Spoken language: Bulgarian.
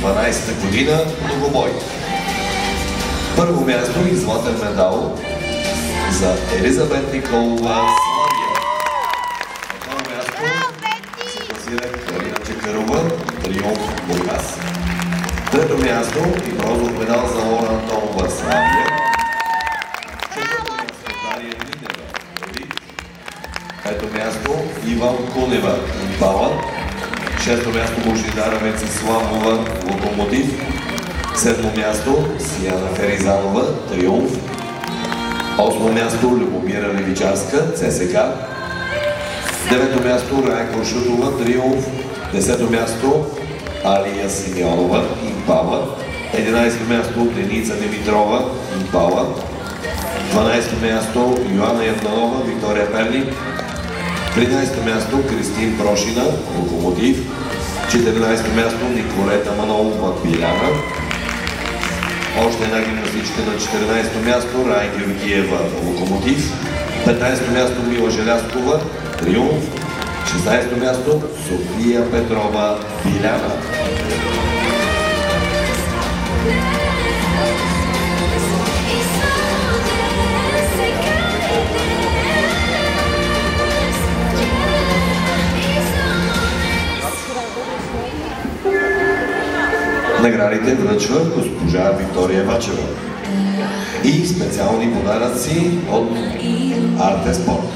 2012 година многобой. Първо място и златен медал за Елизабет Николова, Славия. На второ място се класира Карина Чекарова, Триумф, Бургас. Трето място и бронзов медал за Лора Антонова, Славия. Четвърто място Дария Минева, Лодив. Пето място Иван Кунева, Импала. Шесто място Божидара Венциславова, Локомотив. Седмо място Сияна Феризанова, Триумф. Осмо място Любомира Левичарска, ЦСК. Девето място Рая Куршутова, Триумф. Десето място Алия Симеонова, Импала. 11 място Деница Димитрова, Импала. 12 място Йоанна Янданова, Виктория Перник. 13 място Кристин Прошина, Локомотив. 14 място Николета Манолова, Биляна. Още една гимнастичка на 14-то място Рай Георгиева, Локомотив. 15-то място Мила Желязкова, Триумф. 16-то място София Петрова, Биляна. Наградите връчва госпожа Виктория Вачева и специални подаръци от Арте Спорт.